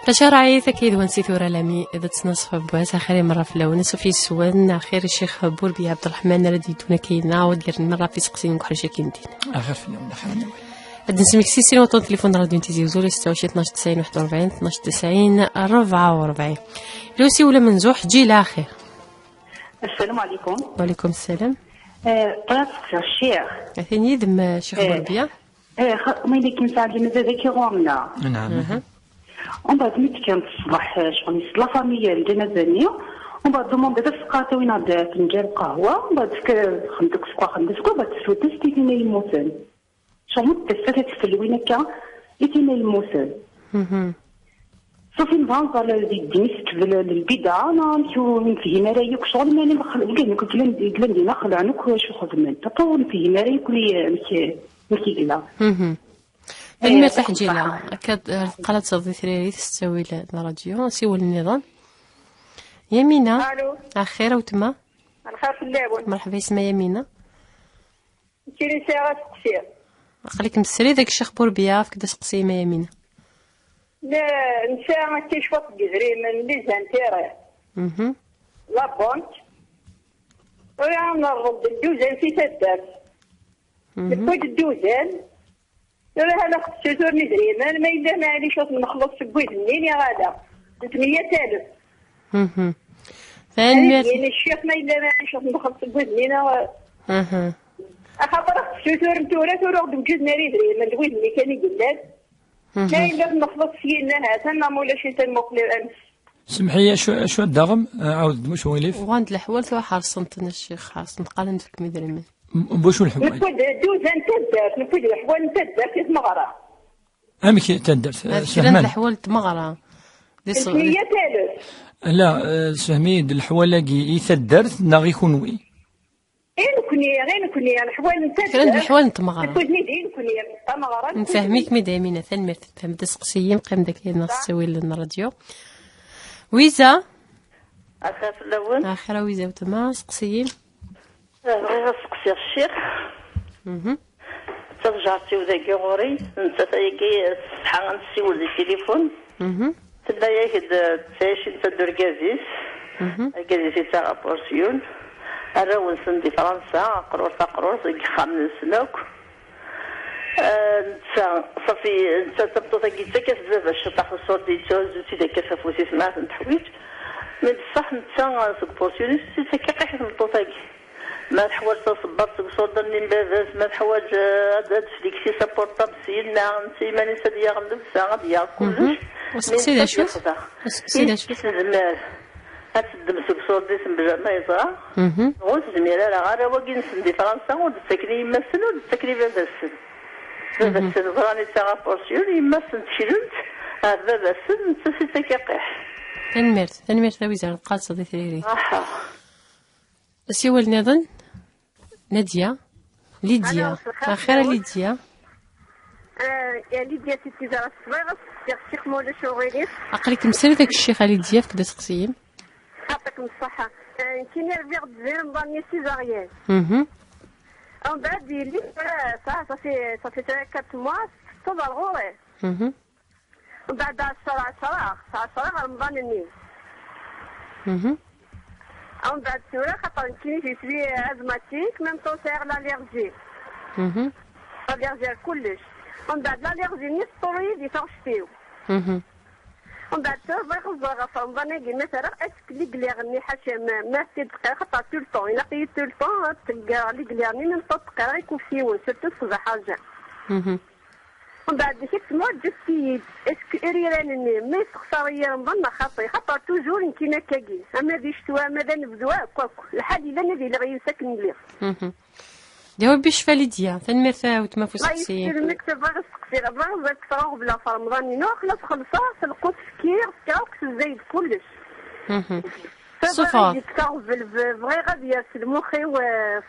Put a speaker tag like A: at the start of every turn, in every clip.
A: تشرعي أكيد ونسيت ورا لامي إذا تنصف بواس آخر مرة في اللون في السوان آخر الشيخ بوربي عبد الرحمن ردي دونا كينا ودير مرة في سقسين وكل شيء كيمدين
B: آخر في اليوم دخلنا
A: هاد نسميك سيسين وطون تليفون راديو نتيزي وزوري 26 12 90 41 12 90 44 لوسي ولا منزوح جي لاخر.
C: السلام عليكم.
A: وعليكم السلام.
C: طلعت الشيخ
A: أثني ذم شيخ بوربيا
C: ما اللي كنساعد لنا ذاك يغورنا.
B: نعم.
C: ومن بعد ملي كانت الصباح شغل لا فامي الجنازه نيا ومن بعد دوموند هذا السقاطه وين هذا فنجان قهوه ومن بعد خندق سكوا بعد سوتس تينا يموتن شغل تستفاد في الوين هكا يتينا يموتن صافي نبغى على دينيس البدعه انا نفهم رايك شغل ماني نخلق كنت لندينا خلعنك شو خدمت تطور نفهم رايك لي مكي قلا
A: ما تحجي لها أكاد قالت صدي ثريري تستوي الراديو سوى النظام يمينة.
D: الو
A: أخيرا وتما
D: الخير في اللعب.
A: مرحبا اسمها يمينة.
D: كيري ساعة تقصير
A: خليك مسري ذاك الشيخ بوربيا في كدا سقسي ما يمينة.
D: لا نساء كيشفط جزري من لي زانتيري لا بونت ويا نرد الدوزان في تدار نفوت الدوزان لا هذا خصو تورني دريمان ما إلا ما عليش نخلص سبويت منين يا غادا 300,000 يعني الشيخ ما إلا ما عليش نخلص سبويت منين خاطر خصو تورن تورا بجوز ناري دريمان دويت مني كان يقلاد ما إلا نخلص فينا هاتنا مولاش انت المقلب أمس.
B: سمحي شو الدغم عاود مش ويليف
A: وغاند الحوال تو حرصنتنا الشيخ حرصنت قال نفك مدري
B: بوشو الحوال
D: نفود دوزان تدارت نفود الحوال تدارت في مغرة
B: أمك تدارت
A: سهمان الحوال تمغرة
D: 300,000
B: لا سهمي الحوال يثدرت ناغي كونوي
D: غير نكوني الحوال نتدارت
A: كلام الحوال نتمغرة
D: نفودني دين كوني مغرة
A: نفهميك مدامينة ثاني تفهم تسقسيين قيم داك النص سوي لنا الراديو ويزا
E: أخاف الأول
A: آخر ويزا وتما سقسيين
E: غير سقسي الشيخ ترجعتي وذاكي غوري انت تايكي الصحة غنسيول التليفون تبدا ياك تعيش انت دركازيس كازيس تاع بورسيون انا ونسن دي فرنسا قرور خامن سنوك انت صافي انت تبطو تاكي تاكي باش تاخذ الصوت دي توز وتي داك كفوسي سمعت نتحويج من بصح انت سوق بورسيون تاكي قيح تبطو تاكي ما تحواج تصبر تصور من باباس ما تحواج هاد فليكسي سابورطاب سيدنا انت ماني ساديه غندب ساعه ديال كلش
A: وسقسي شو وسقسي شو
E: زمار هاد الدمسك صور دي سمبجا ما يصرا غوز زميره راه غير واقي نسندي فرنسا ود تكري يمثل ود تكري باباس راني تاع بورسيون يمثل تشيلنت باباس انت سي كيقيح
A: تنميرت ويزار قاصه دي ثريري سيوا النظن نادية ليديا أخيرا ليديا
D: يا ليديا سيتي زعما الصغيرة الشيخ مولا شوغيليف
A: عقلك مسالي داك الشيخ ليديا في كدا تقسيم
D: يعطيكم الصحة كاين ربيع الجزائر مضاني سيزاريان ومن بعد يلي صافي 4 موا صدر غوري ومن بعد الصراع رمضان النيل ومن بعد سورة خاطر كاين جيسوي ازماتيك ميم طون سيغ لاليرجي لاليرجي كلش ومن بعد لاليرجي نيت طوريد يفرشتيو ومن بعد بغيت نزرع في رمضان كي مثلا اسك لي كليغني حاشا ما تدقى خاطر طول طون الا قيت طول طون تلقى لي كليغني من تدقى يكون فيون سيرتو صباح حاجه ومن بعد شفت مو جبتي اسك اريرانني ما يسخسر يا رمضان خاطر توجور نتينا كاكي اما دي شتوا ماذا نبذوا كوك الحال الا نبي لا غيسكن لي
A: داو بشفا ليديا تنمرتا وتما في سقسي
D: المكتب باغي السقسي باغي تفرغ بلا في رمضان نو خلاص خلصا سلقوا تفكير كاوكس زايد كلش
A: صفار
D: بغي غادي يرسل مخي و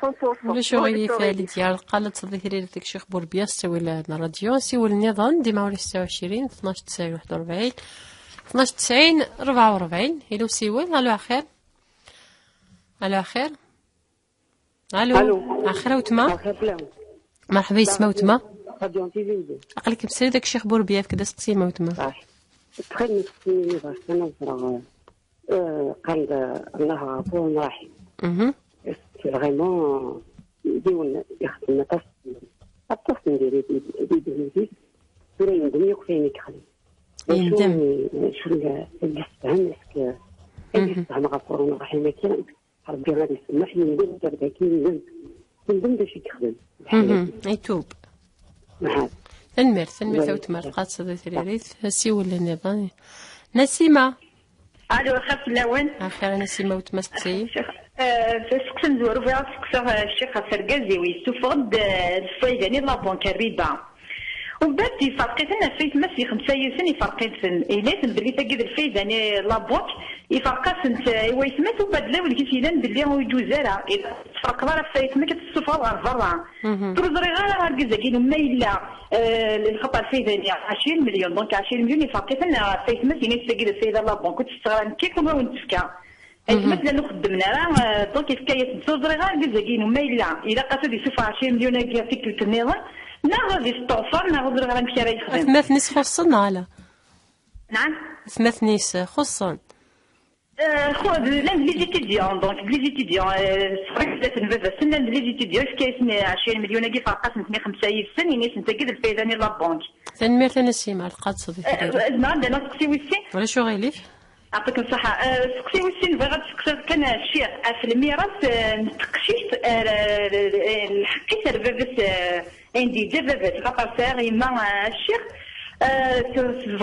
D: 100%
A: ولا شو غادي في ليديا قالت صديقتي ديك الشيخ بوربيا سوي لنا راديو سوي النظام ديما ولي 26 12 90 41 12 90 44 الو سيوي الو اخير الو اخير الو اخيرا وتما مرحبا يسما وتما
C: راديو تيفي
A: عقلك مسالي داك الشيخ بوربيا في كدا سقسي ما وتما
C: تخيل نفسي أنا قال الله غفور رحيم. فريمون يديون يخدم الطفل ندير دي ولا يندم يكفيني كخلي
A: يندم
C: شو اللي يستهم يستهم غفور رحيم كان ربي غادي يسمح لي ندير دابا ندم باش يخدم
A: يتوب. تنمر وتمرقات صديقتي ريت هسي ولا نبغى نسيمة.
F: الو خاف لون
A: اخيرا نسيمة وتمستي
F: سقسم زورو فيها سقسم الشيخ سرقازي ويسوفرد الفايداني لا بونك الربا وبعد يفرقيتنا فايت ماشي 5 سنين يفرقيتن إليت بلي تجد الفايداني لا بونك يفرقات ويسمات وبعد لا ولقيت يلان بلي هو يجوزارا فرق راه فايت ما كتسوفر غير برا ترزري غير هركزاكين وما الا الخطا الفايداني 20 مليون دونك 20 مليون يفرقيتنا فايت ماشي تجد الفايده لا بونك وتشتغل كيف ما ونتفكا مثلا نخدمنا راه دونك كاين تزري غير كزاكين وما الا قاتل يشوف 20 مليون هكا فيك النظام لا غادي يستوفر لا غادي غنمشي راه يخدم.
A: ثماثنيس خصن على.
F: نعم.
A: ثماثنيس خصن.
F: خذ لي زيتيديون دونك لي زيتيديون فرقت نبدا سنة لي زيتيديون كاين 20 مليون كي فرقات 5 سنين ينيس انت كذا الفايداني لا بونك.
A: تنمير تنسيم القاد صديقتي.
F: نعم انا سقسي ويسي.
A: ولا شو غيليك؟
F: يعطيك الصحة. سقسي ويسي نبغي غير تسقسي كان الشيخ في الميراث نتقشيت الحقيت البابس عندي جبابات خاطر ساغي مع الشيخ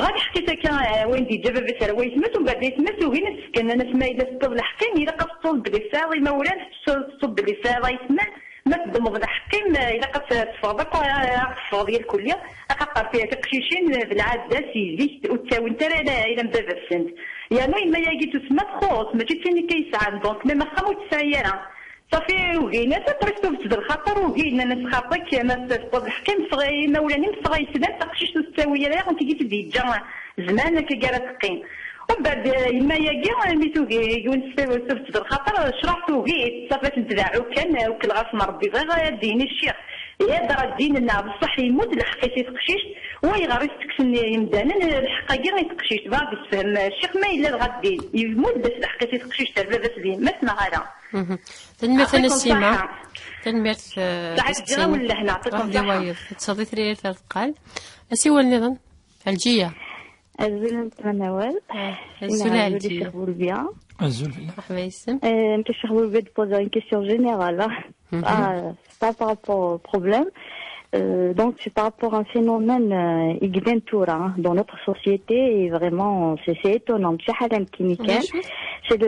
F: غادي حكيت هكا وين دي جبابات راه يتمات ومن بعد يتمات وهنا سكن انا سمايله الطب الحكيم الا قصص بلي ساغي ما ولا تصب بلي ساغي يتمات ما تضمض الحكيم الا قص تفاضك تفاض ديال الكليه اقطر فيها كقشيشين بالعاده سيزي وتساوي انت الى مبابا السند يعني ما يجي تسمى خص ماشي تاني كيسعد دونك ما خمو تسعيره صافي وقينا تبرستو في الخاطر وقينا ناس خاطرك انا تطلب الحكيم صغير ما ولاني صغير سنان تقشيش تساوي راه انت جيت ديجا زمان كيقرا تقين ومن بعد ما يجي ميتو يونس في الخاطر شرحتو غي صافي نتداعو كان وكل غاس ربي غير ديني الشيخ يا درا الدين لنا بصح يموت الحقيقي تقشيش ويغار يتكسن يمدانا الحقيقي يتقشيش باغي تفهم الشيخ ما الا غادي يموت باش الحقيقي تقشيش تاع بابا سليم ما سمع غير
A: تنميت نسيمة تنميت
F: تاع ولا هنا عطيكم
A: دواير تصديت ريال تلقال اسيوا النظام الجيه
G: الزول نوال
A: الزول
G: الشيخ بوربيا
B: الزول
A: مرحبا يسم
G: انت الشيخ بوربيا دبوزا une question générale c'est pas par rapport au problème donc c'est par rapport à un phénomène dans notre société et vraiment c'est étonnant c'est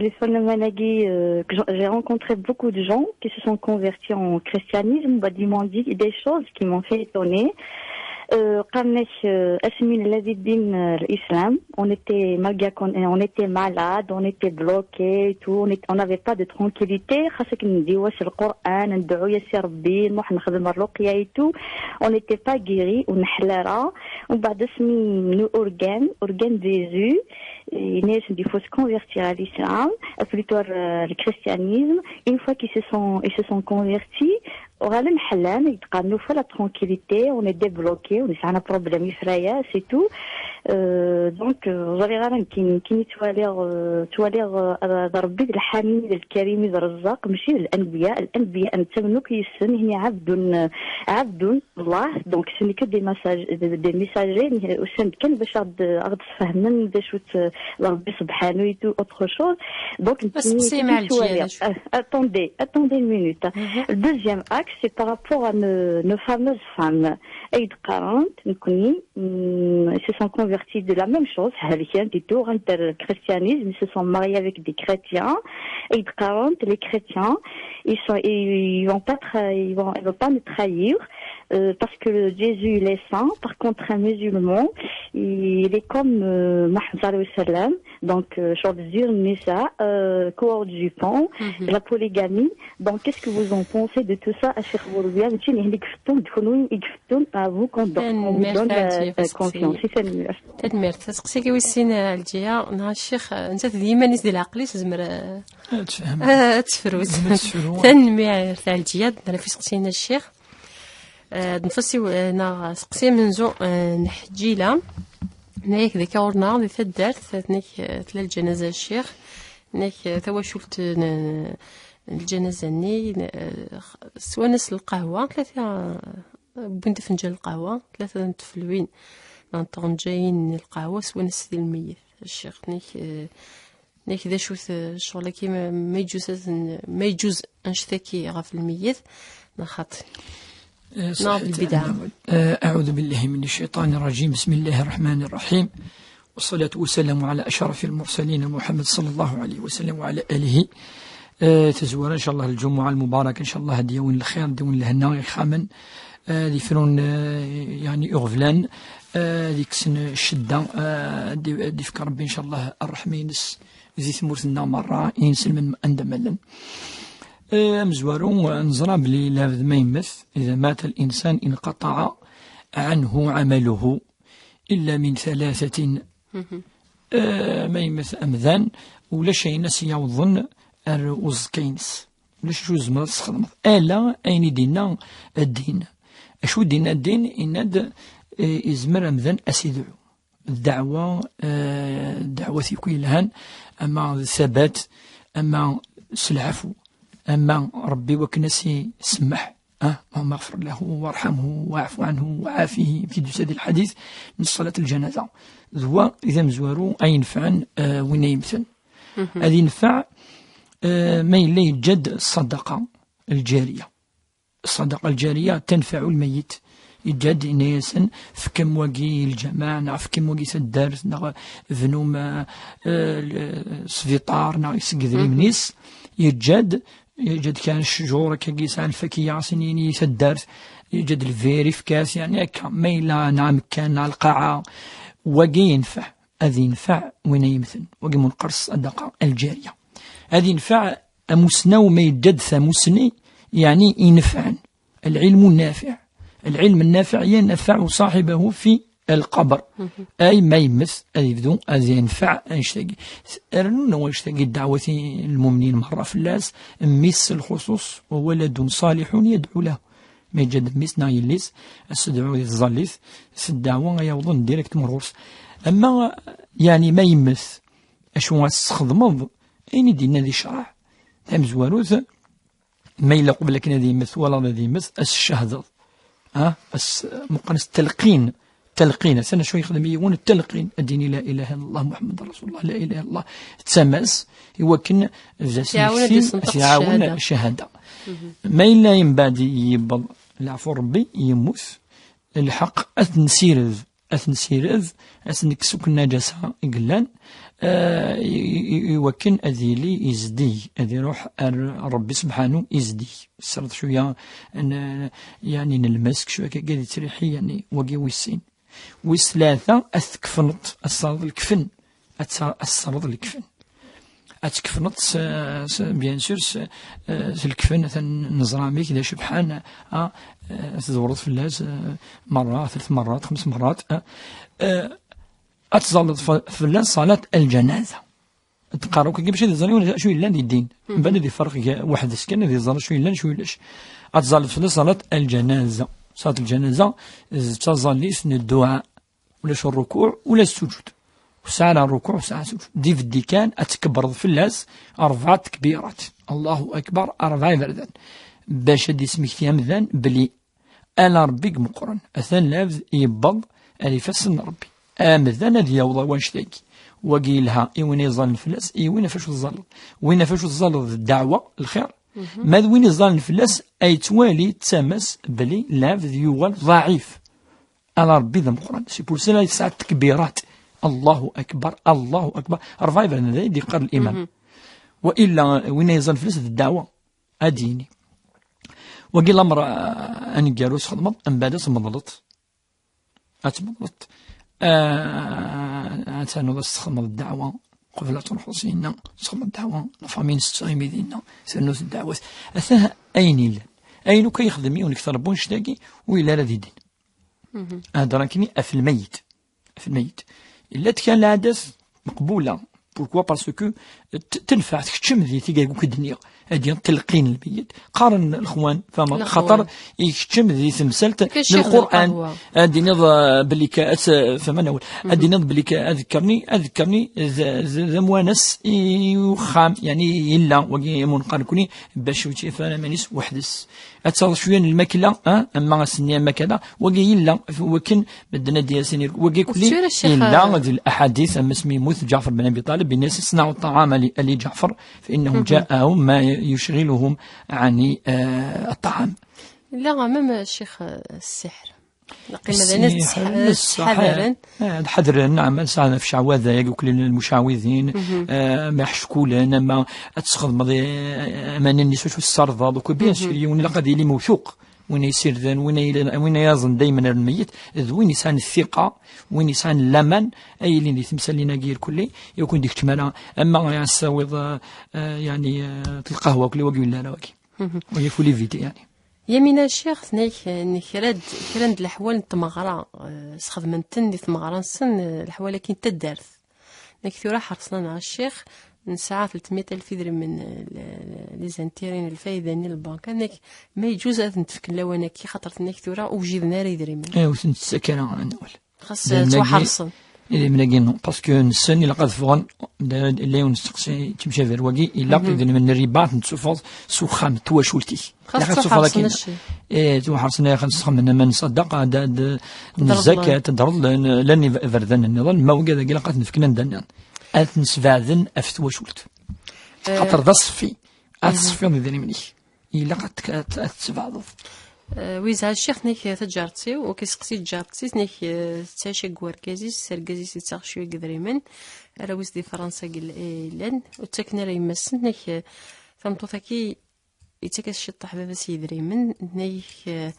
G: le phénomène que j'ai rencontré beaucoup de gens qui se sont convertis en christianisme ils m'ont dit des choses qui m'ont fait étonner l'islam, on était malade, on était bloqué et tout, on n'avait pas de tranquillité, on n'était pas guéri, on nos organes de Jésus, il faut se convertir à l'islam, plutôt le christianisme. Une fois qu'ils se sont convertis, nous faut la tranquillité, on est débloqué, on a un problème effrayant, c'est tout. Donc vous allez voir qui توالير ربي الحميد الكريم الرزاق ماشي الانبياء نتمنوا كيسن هي عبد الله دونك سني كو دي ميساجي وسن كان باش غاد تفهمن باش ربي سبحانه يتو اوتر شوز دونك attendez une minute. Le deuxième axe c'est par rapport à nos fameuses femmes Aïd 40 ils se sont convertis de la même chose le christianisme, ils se sont mariés avec des chrétiens Aïd 40 les chrétiens ils vont pas nous trahir parce que Jésus il est saint. Par contre un musulman il est comme Mohammed sallallahu alayhi wa sallam donc choisir Nisa cours du pont la polygamie. Donc qu'est-ce que vous en pensez de tout ça à Cheikh Bourbia à vous qu'on vous donne confiance
A: تدمير تسقسيكي ويسين الجيه نهار الشيخ انت ديما نزل العقل تزمر تفروز تنمير تاع الجيه انا في سقسينا الشيخ نفسي انا سقسي منزو نحجيله نيك ذيك أورنا ذي تدارت نيك تلا الجنازة الشيخ نيك تواشلت الجنازة ني سوانس القهوة 3 بنت فنجان القهوة 3 تفلوين نطون جايين القهوة سوانس ديال الميت الشيخ نيك ذا شوث شغل كيما ما يجوز نشتكي غاف الميت نخاطر ناض البدعة.
B: أعوذ بالله من الشيطان الرجيم. بسم الله الرحمن الرحيم، والصلاة والسلام على أشرف المرسلين محمد صلى الله عليه وسلم وعلى آله. تزور إن شاء الله الجمعة المباركة إن شاء الله ديون الخير ديون الهنا خامن دي فرون يعني أغفلان ديك سن الشدة دي فكر ربي إن شاء الله الرحمين زي ثمورتنا مرة ينسل من أندملا مزوارو نزرى بلي لابد ما يمث إذا مات الإنسان انقطع عنه عمله إلا من 3 ما يمث أمذان ولا شيء ناس يوظن الوز كينس ولا شو زمرت تخدم ألا أين دينا الدين أشو دينا الدين إن إزمر أمذان أسيدعو الدعوة في كل هان أما الثبات أما العفو أما ربي وكنسي سمح اللهم اغفر له وارحمه واعف عنه وعافيه في جسد الحديث من صلاة الجنازة ذو إذا مزوارو أي ينفعن وين يمثل هذه ينفع ما إلا يجد الصدقة الجارية. الصدقة الجارية تنفع الميت يجد إنيسن في كم وقي الجماعة في كم وقي سدار ذنوم سفيطار يسقذري منيس يجد كان الشجورة كيس عن الفكية سنين يسدار يجد الفيري في كاس يعني هكا ميلا نعم كان على القاعة وقي ينفع هذه ينفع وين يمثل وقي منقرص الصدقة الجارية هذه ينفع مسنا وما يجد ثمسني يعني ينفع العلم النافع. العلم النافع ينفع صاحبه في القبر أي ما يمس أي يبدو أي ينفع يشتاقي أرنو يشتاقي الدعوة المؤمنين مرة في اللاس ميس الخصوص وولد صالح يدعو له ما يجد ميس نايليس السدعو الظليث الدعوة يوضن ديريكت مرورس أما يعني ما يمس أشو استخدمض أين دينا ذي شرع مزواروث ما إلا قبل كنا ذي يمس ولا ذي يمس الشهد مقنس تلقين سنة شوي يخدم يقول التلقين الدين لا إله إلا الله محمد رسول الله لا إله إلا الله تسمس يوكن يعاون الشهادة ما إلا ينبادي يبض العفو ربي يموت الحق أثنسيرذ أثنكسوك النجاسة يقلان يوكن أذيلي يزدي أذي روح ربي سبحانه يزدي سرد شوية يعني نلمسك شوية كقادي تريحي يعني وقي ويسين وثلاثة أثكفنط الصرد الكفن الصرد الكفن أتكفنط بيان سور الكفن نزرامي كذا شبحان تدورت في اللاز مرة 3 مرات 5 مرات أتزلط في اللاز صلاة الجنازة تقارو كي باش يزريون شو يلان الدين من بعد فرق واحد سكن اللي يزري شو يلان شو يلاش أتزلط في صلاة الجنازة. صلاة الجنازة تظل سن الدعاء ولا الركوع ولا السجود وساعة الركوع وساعة السجود دي في الديكان أتكبر في اللاس 4 تكبيرات الله أكبر 4 بردان باش دي اسمك تيامذان بلي أنا ربيك مقرن أثان لافذ يبض ألي فسن ربي آمذان هذه يوضا وانشتاكي وقيلها وين يظل الفلاس وين فاش الظل وين فاش الظل الدعوة الخير ماذا وين يظل الفلاس أي توالي تسامس بلي لافذ يوغل ضعيف أنا ربي ذا مقرن سي بور سلا 9 تكبيرات الله أكبر الله أكبر 4 بردان دي قرن الإمام وإلا وين يظل الفلاس الدعوة أديني وقيل الأمر أن جالوس خدمت أن بعد أتمضلط أتانو استخدم الدعوة قبلة الحسين استخدم الدعوة نفامين ستغيمي دينا سنوس الدعوة أثاها أين كي يخدم يونك تربون شتاقي وإلا رذي دين هذا راكني في الميت إلا كان العادة مقبولة بوركوا باسكو تنفع تكتشم ذي تيقاقوك الدنيا هادي تلقين الميت قارن الإخوان فما خاطر يكتم ذي تمثلت من القرآن هادي نض بلي كأس فما نقول هادي نض بلي أذكرني ذا موانس يخام يعني إلا وقي منقر كوني باش فانا مانيس وحدس أتصل شوية الماكلة أما سنيا ماكلة وقي إلا وكن بدنا دياسين وقي كلي إلا ذي الأحاديث أما اسمي موت جعفر بن أبي طالب بالناس يصنعوا الطعام لجعفر فإنهم جاءهم ما يشغلهم عن الطعام.
A: لا مام الشيخ السحر حذرا
B: حذرا نعم ساعة في شعوذة يقول المشعوذين ما يحشكولنا ما تسخض أمان النسوة السرضة دوك بيان سيريون لقد لي موثوق وين يصير ذن وين يظن دائما الميت وين يسان الثقة وين يسان اللمن أي اللي تمثل لنا غير كلي يكون ديك تمالا أما يساوض يعني القهوة كلي وقي ولا لا وقي ويفولي فيدي يعني
A: يمينا الشيخ نيك كراد الحوال نتمغرا سخدمنتن دي تمغرا نسن الحوال كاين تدارث نيك ثورا حرصنا مع الشيخ نسعى 300,000 درهم من لي زانتيرين الفايده ني البنك نيك ما يجوز نتفكن لوانا كي خاطر نيك ثورا وجدنا راه درهم
B: وسنت السكنه نقول
A: خاص توحرصن
B: إذا مناقين باسكو نسن إلا قد فغن اللي ونستقسي تمشي في الواقي إلا إذا من الرباط نتسوفض سوخام تواشولتي
A: خاص توحرصنا
B: توحرصنا يا خاص من ما نصدق هذا الزكاة تضرب لاني فردان النظام ما وقع ذا قد نفكنا ندنا أتنسفاذن أفتواشولت خاطر ذا صفي أتصفي ذي مني إلا قد تسفاذ
A: ويزها الشيخ نيك تجارتي وكيسقسي تجارتي نيك تاشا كواركازيس سركازيس يتاخ شويه قدريمن على ويز دي فرنسا قلان وتاكنا راه يمسن نيك فمطوطاكي يتاكس الشطح بابا سيدريمن نيك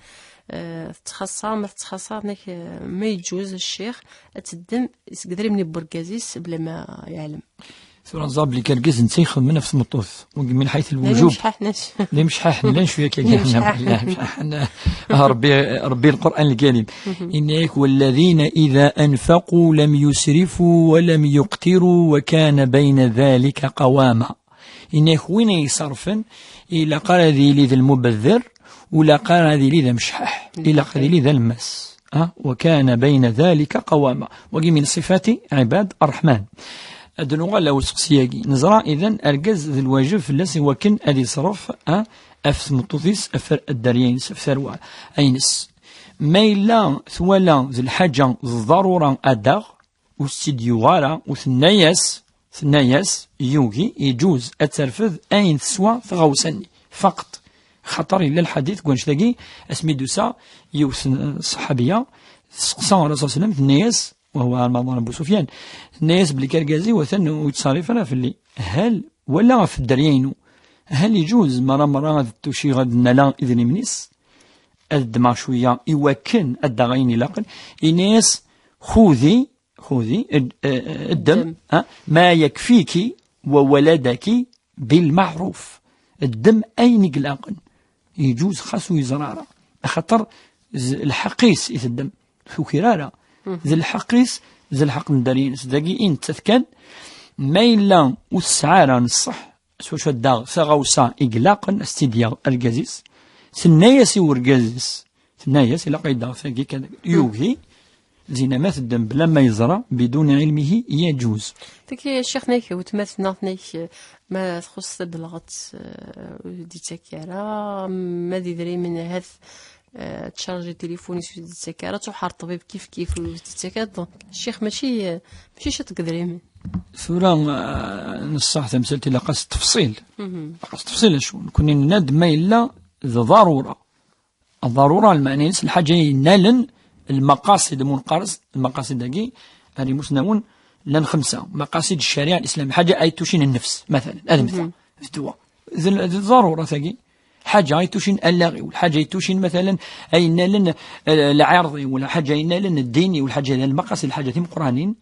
A: تخصا نيك ما يجوز الشيخ تدم يقدر من بوركازيس بلا ما يعلم
B: ثورة نصاب لي كالكز نتيخذ منها في المطوث من حيث الوجوب لا مش حاحنا لا شويه كاين ربي القرآن الكريم إنك والذين إذا أنفقوا لم يسرفوا ولم يقتروا وكان بين ذلك قواما إنك وين يصرفن إلا قال ذي لي ذا المبذر ولا قال ذي لي ذا مشحاح إلا قال ذي ذا المس وكان بين ذلك قواما وقي من صفات عباد الرحمن أدنو لو سقسياقي نزرع إذن أرجز ذي الواجب في اللاسي وكن أدي صرف أفث مطوثيس أفر الداريين سفثروا أينس ميلا ثولا ذي الحاجة الضرورة أدغ وستديوغارا وثناياس يوغي يجوز أترفذ أين سوا ثغوسني فقط خطر إلا الحديث قوانش لاقي اسمي دوسا يوث صحابية سقسان الرسول صلى الله عليه وسلم ثناياس وهو المعظم أبو سفيان الناس بلي كاركازي وثن ويتصارفنا في اللي هل ولا في الدريين هل يجوز مرة تشي غد نلا إذن منيس الدماغ شوية يوكن الدغين لاقن الناس خذي الدم ما يكفيك وولدك بالمعروف الدم أين قلاقن يجوز خاصو يزرارة خطر الحقيس إذا الدم شو كرارة ذي الحقيس ذي الحق ندارين سداقي إن تذكن ما إلا والسعارة نصح سوى الداغ ثغوصا إقلاقا استدياغ القزيز ثناياسي ورقازيس ثناياسي لا قيدا ثاقي كذا يوغي زينامات الدم بلا ما يزرع بدون علمه يجوز
A: تكي الشيخ نيك وتماثلنا نيك ما تخص بلغت دي تكارا ما دي من هذا تشارجي تليفوني سويت السكارة تحار طبيب كيف وتتكاد الشيخ ماشي تقدري من
B: ثورة نصح تمثلتي لقص تفصيل شو كنا ندم ما إلا ضرورة الضرورة المعنى الحاجة ينالن المقاصد منقرص المقاصد دقي هذه مسنون لن 5 مقاصد الشريعة الإسلامية حاجة أي تشين النفس مثلا هذا مثال فتوى ضرورة ثقي حاجة يتوشين اللغي والحاجة يتوشين مثلا أي نالن العرضي ولا حاجة ينالن الديني والحاجة المقاصد الحاجة تيم قرانين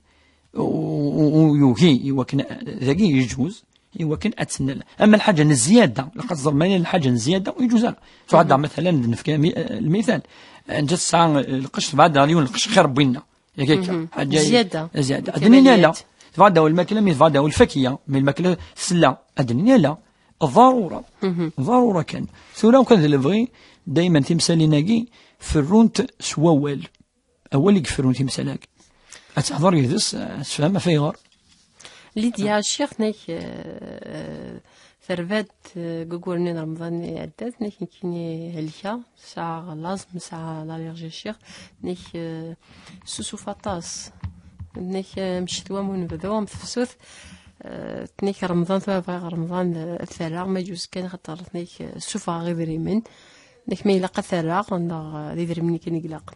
B: ويوهي وكن ذاكي يجوز وكن أتسنى أما الحاجة الزيادة لقد ظلمين الحاجة الزيادة ويجوز تعدى مثلا نفك المثال جت ساعة القش بعد اليوم القش خير بينا
A: حاجة زيادة
B: أدنينا لا تعدى والماكلة من تعدى والفكية من الماكلة سلا أدنينا لا ضرورة كان ثورة كان البغي دائما تمثاليناكي فرونت سوال أول يكفرون تمثالاك أتحضر يدس أتفهم في غار
A: ليديا الشيخ نيك ثرفات قوقورني رمضان عدات نيك كيني هلكا ساعة لازم ساعة لاليرجي الشيخ نيك سوسو فطاس نيك مشتوا من بدوام تفسوث تنيك رمضان ثوابا رمضان الثلاغ ما يجوز كان خاطر نيك سوفا غير من نيك ما يلاقى ثلاغ عندها ذي مني كان يقلق.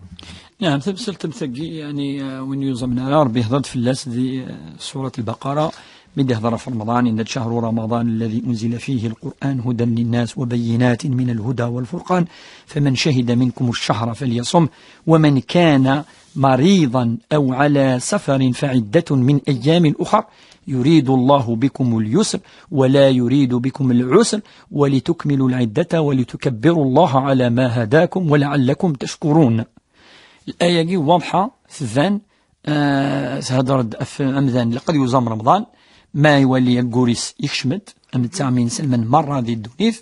B: نعم تمثل تمثقي يعني وين يوزمنا ربي هضرت في اللاس دي سورة البقرة بدي هضر في رمضان إن شهر رمضان الذي أنزل فيه القرآن هدى للناس وبينات من الهدى والفرقان فمن شهد منكم الشهر فليصم ومن كان مريضا أو على سفر فعدة من أيام أخر يريد الله بكم اليسر ولا يريد بكم العسر ولتكملوا العدة ولتكبروا الله على ما هداكم ولعلكم تشكرون. الآية دي واضحة ثان سهدرد أمذان لقد يوزم رمضان ما يولي يقوريس يكشمد أمتسامين سلمان مرة ذي الدنيث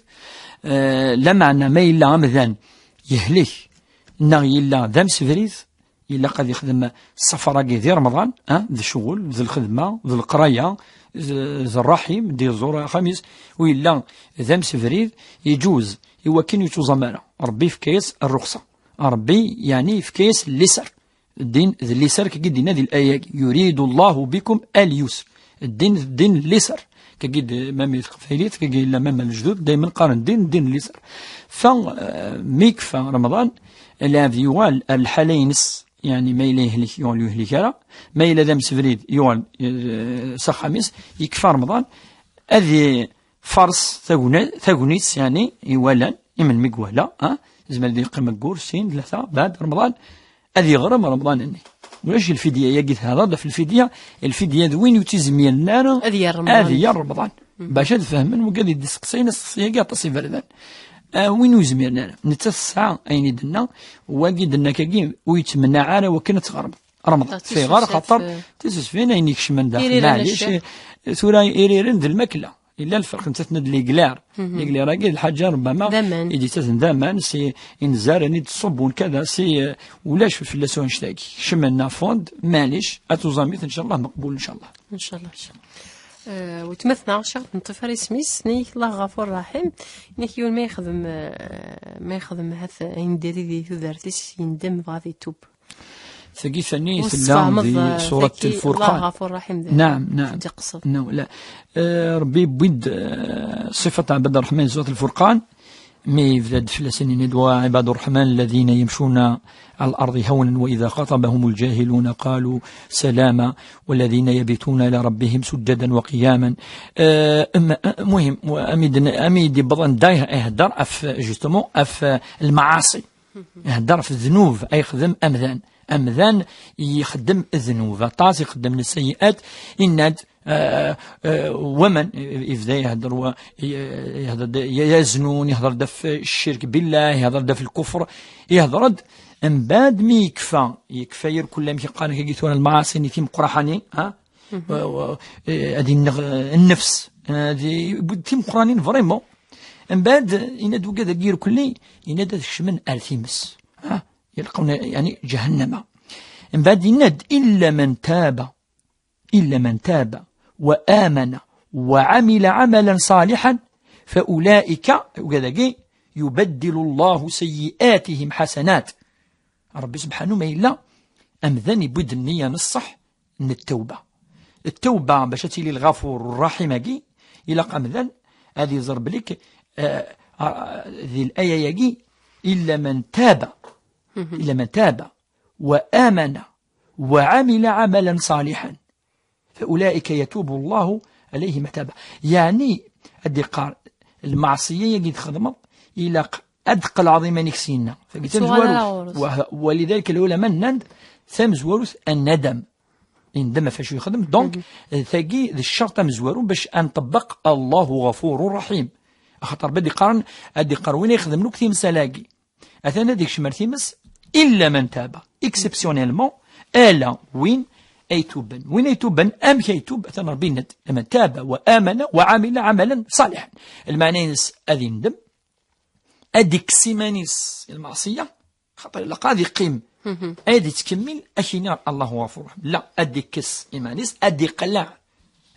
B: لمعنا ما إلا أمذان يهلك نغي إلا ذم سفريث إلا قد يخدم السفرة ذي رمضان ذي الشغل ذي الخدمة ذي القراية ذي الرحيم ذي الزورة خميس وإلا ذم سفريث يجوز يوكين يتوزمانا ربي في كيس الرخصة ربي يعني في كيس الليسر الدين ذي الليسر كقد نادي الآية يريد الله بكم اليسر الدين الليسر كقد مامي القفايليت كقد إلا مام الجدود دايما قارن الدين الليسر فميك رمضان لا يوال الحالينس يعني ما إليه يهلك يوال يهلك ما إلى ذم سفريد يوال سخاميس يكفى رمضان هذه فرص ثغنيس يعني يوالا إمن مقوالا زمان ذي قمة قور سين ثلاثة بعد رمضان هذه غرم رمضان إني ولاش الفدية يجد هذا في الفدية وين يتزمي النار هذه رمضان باش تفهمن وقال يدسقسين الصياقة تصيب الردان وين يزمي النار نتسع أين دنا وقد لنا كجيم ويتمنى عارة وكانت غرب رمضان في غار خطر تسس فين أين يكشمن داخل معليش ثورة إيريرن ذي المكلة إلا الفرق نتثند لي قلار راجل الحاجة ربما يجي تثن دامان سي إنزار نيد صبون كذا سي ولاش في اللسون شتاكي شملنا فوند معليش أتوزاميت إن شاء الله مقبول إن شاء الله
A: إن شاء الله وتمثنا عشرة نطفر سميس نيك الله غفور رحيم نيك يون ما يخدم هذا يندري ذي ثدرتيس يندم غادي توب
B: ثقي ثاني في سورة الفرقان
A: الله غفور رحيم
B: نعم لا ربي بيد صفة عباد الرحمن سورة الفرقان مي فداد فلسنين ندوى عباد الرحمن الذين يمشون على الأرض هونا وإذا خاطبهم الجاهلون قالوا سلاما والذين يبيتون إلى ربهم سجدا وقياما مهم أميد بضان داير اهدر أف جستمو أف المعاصي اهدر في الذنوب أي خدم أمذان يخدم الذنوب طاس يخدم السيئات إناد ومن إذا يهدر يزنون يهدر دف الشرك بالله يهدر دف الكفر يهدر من بعد ما يكفى يركل مي قال كيتون المعاصي اللي تيم قرحاني هذه النفس هذه تيم قرانين فريمون من بعد ينادو كذا غير كلي ينادى الشمن الثيمس يلقون يعني جهنم من بعد يناد إلا من تاب وآمن وعمل عملا صالحا فأولئك يبدل الله سيئاتهم حسنات ربي سبحانه ما إلا أمذني بد النية نصح من التوبة باش تيلي الغفور الرحيم إلى أمذن هذه ضرب لك ذي الآية يجي إلا من تاب وآمن وعمل عملا صالحا فأولئك يتوب الله عليهم تابا يعني الدقار المعصية يجد خدمة إلى أدقى العظيمة نكسينا ولذلك العلماء نند ثمزورث الندم يندم فاش يخدم دونك ثقي ذي الشرط مزورو باش أنطبق الله غفور رحيم خاطر بدي قارن أدي قروين يخدم نكتي مسلاقي أثناء ديك شمرتيمس إلا من تاب إكسبسيونيلمون ألا وين أي توبا وين يتوبا أم كيتوب ربي ند لمن تاب وآمن وعمل عملا صالحا. المعنى نس أذي ندم أديك سيمانيس المعصية خاطر لا قاضي قيم أدي تكمل أشينا الله غفور رحيم. لا أديك كس إيمانيس أدي قلع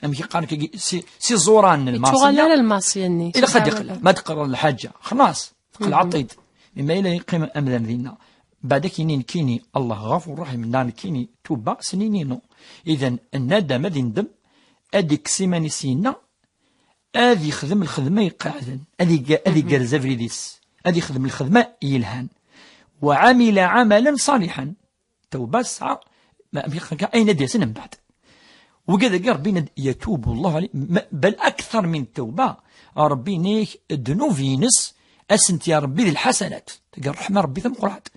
B: أم كيقال سي زوران المعصية
A: تغلى المعصية ني
B: إلا قد يقلع ما تقرر الحاجة خلاص تقلع طيد مما إلا يقيم أمذن ذينا بعد كينين كيني الله غفور رحيم نار كيني توبا سنينينو. إذن الندم ذي ندم أديك سيماني سينا أذي يخدم الخدمة يقعدن أذي جرزا فريديس أذي يخدم الخدمة يلهان وعمل عملا صالحا توبة سعى ما أين ديسن من بعد وكذا ربي يتوب الله عليه بل أكثر من التوبة ربي نيك الذنوب أسنت يا ربي ذي الحسنات تلقى الرحمة ربي ثم قرعت